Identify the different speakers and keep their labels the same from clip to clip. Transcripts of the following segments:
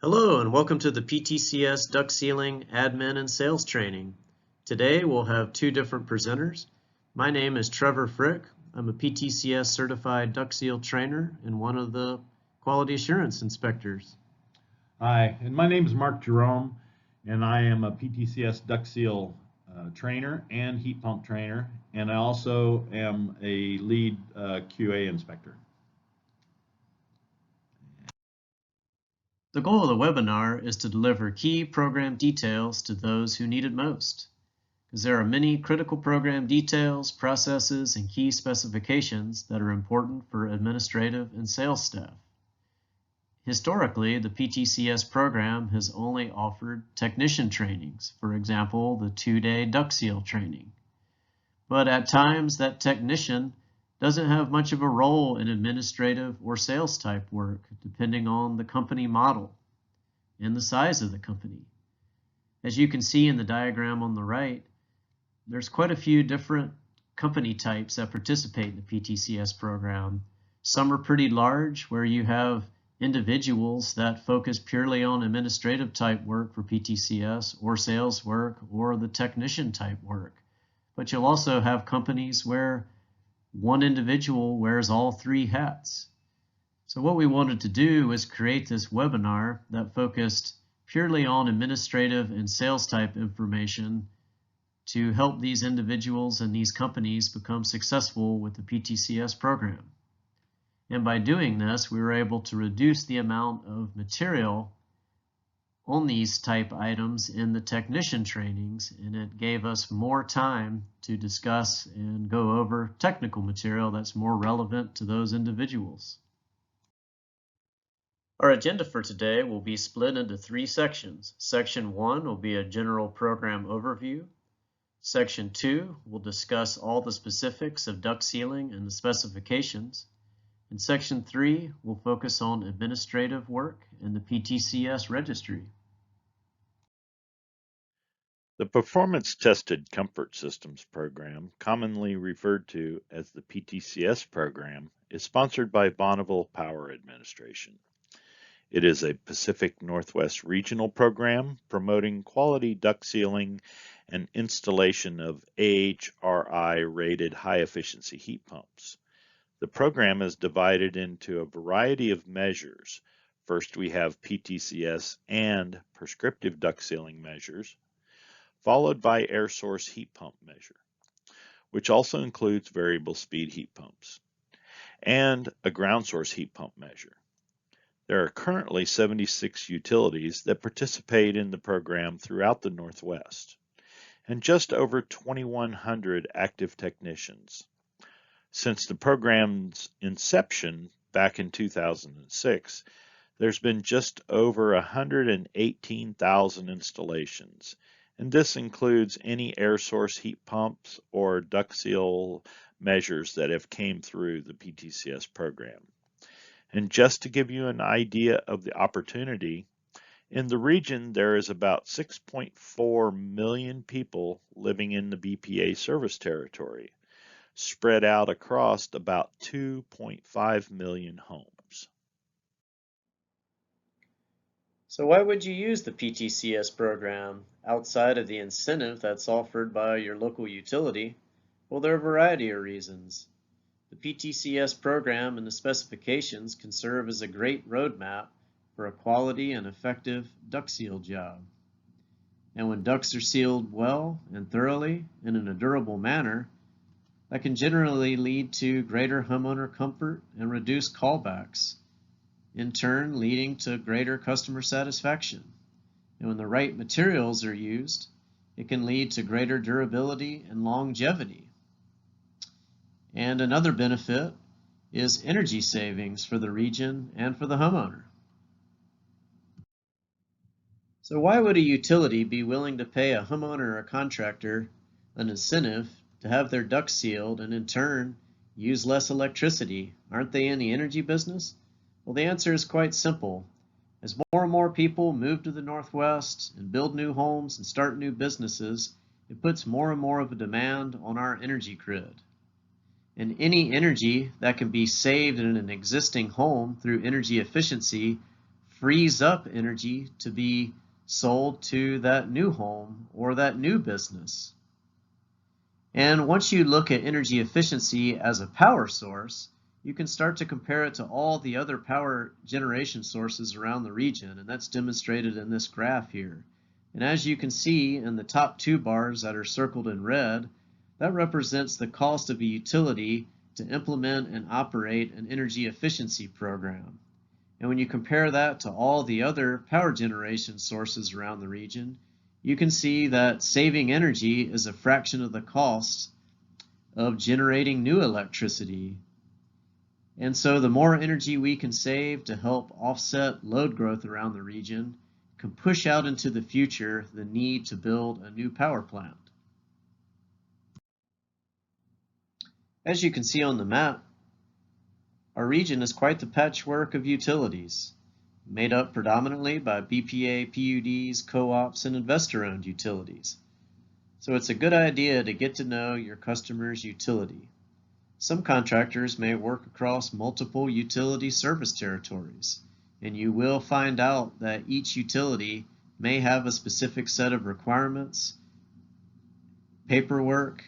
Speaker 1: Hello and welcome to the PTCS Duct Sealing Admin and Sales Training. Today we'll have two different presenters. My name is Trevor Frick. I'm a PTCS certified duct seal trainer and one of the quality assurance inspectors.
Speaker 2: Hi, and my name is Mark Jerome, and I am a PTCS Duct Seal trainer and heat pump trainer, and I also am a lead QA inspector.
Speaker 1: The goal of the webinar is to deliver key program details to those who need it most, because there are many critical program details, processes, and key specifications that are important for administrative and sales staff. Historically, the PTCS program has only offered technician trainings, for example, the 2-day duct seal training. But at times, that technician doesn't have much of a role in administrative or sales type work, depending on the company model and the size of the company. As you can see in the diagram on the right, there's quite a few different company types that participate in the PTCS program. Some are pretty large, where you have individuals that focus purely on administrative type work for PTCS or sales work or the technician type work. But you'll also have companies where one individual wears all three hats. So what we wanted to do was create this webinar that focused purely on administrative and sales type information to help these individuals and these companies become successful with the PTCS program. And by doing this, we were able to reduce the amount of material on these type items in the technician trainings, and it gave us more time to discuss and go over technical material that's more relevant to those individuals. Our agenda for today will be split into three sections. Section 1 will be a general program overview. Section 2 will discuss all the specifics of duct sealing and the specifications. And Section 3 will focus on administrative work and the PTCS registry.
Speaker 3: The Performance Tested Comfort Systems program, commonly referred to as the PTCS program, is sponsored by Bonneville Power Administration. It is a Pacific Northwest regional program promoting quality duct sealing and installation of AHRI-rated high-efficiency heat pumps. The program is divided into a variety of measures. First, we have PTCS and prescriptive duct sealing measures, followed by air source heat pump measure, which also includes variable speed heat pumps, and a ground source heat pump measure. There are currently 76 utilities that participate in the program throughout the Northwest, and just over 2,100 active technicians. Since the program's inception back in 2006, there's been just over 118,000 installations, and this includes any air source heat pumps or duct seal measures that have came through the PTCS program. And just to give you an idea of the opportunity, in the region there is about 6.4 million people living in the BPA service territory, spread out across about 2.5 million homes.
Speaker 1: So why would you use the PTCS program outside of the incentive that's offered by your local utility? Well, there are a variety of reasons. The PTCS program and the specifications can serve as a great roadmap for a quality and effective duct seal job. And when ducts are sealed well and thoroughly and in a durable manner, that can generally lead to greater homeowner comfort and reduced callbacks, in turn leading to greater customer satisfaction. And when the right materials are used, it can lead to greater durability and longevity. And another benefit is energy savings for the region and for the homeowner. So why would a utility be willing to pay a homeowner or a contractor an incentive to have their ducts sealed and in turn use less electricity? Aren't they in the energy business? Well, the answer is quite simple. As more and more people move to the Northwest and build new homes and start new businesses, it puts more and more of a demand on our energy grid. And any energy that can be saved in an existing home through energy efficiency frees up energy to be sold to that new home or that new business. And once you look at energy efficiency as a power source, you can start to compare it to all the other power generation sources around the region, and that's demonstrated in this graph here. And as you can see in the top two bars that are circled in red, that represents the cost of a utility to implement and operate an energy efficiency program. And when you compare that to all the other power generation sources around the region, you can see that saving energy is a fraction of the cost of generating new electricity. And so the more energy we can save to help offset load growth around the region can push out into the future the need to build a new power plant. As you can see on the map, our region is quite the patchwork of utilities, made up predominantly by BPA, PUDs, co-ops, and investor-owned utilities. So it's a good idea to get to know your customer's utility. Some contractors may work across multiple utility service territories, and you will find out that each utility may have a specific set of requirements, paperwork,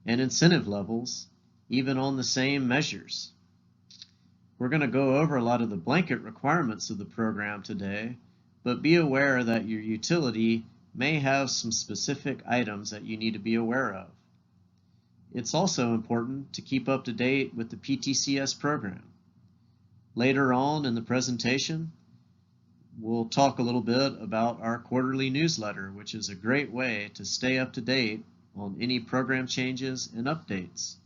Speaker 1: and incentive levels, even on the same measures. We're going to go over a lot of the blanket requirements of the program today, but be aware that your utility may have some specific items that you need to be aware of. It's also important to keep up to date with the PTCS program. Later on in the presentation, we'll talk a little bit about our quarterly newsletter, which is a great way to stay up to date on any program changes and updates.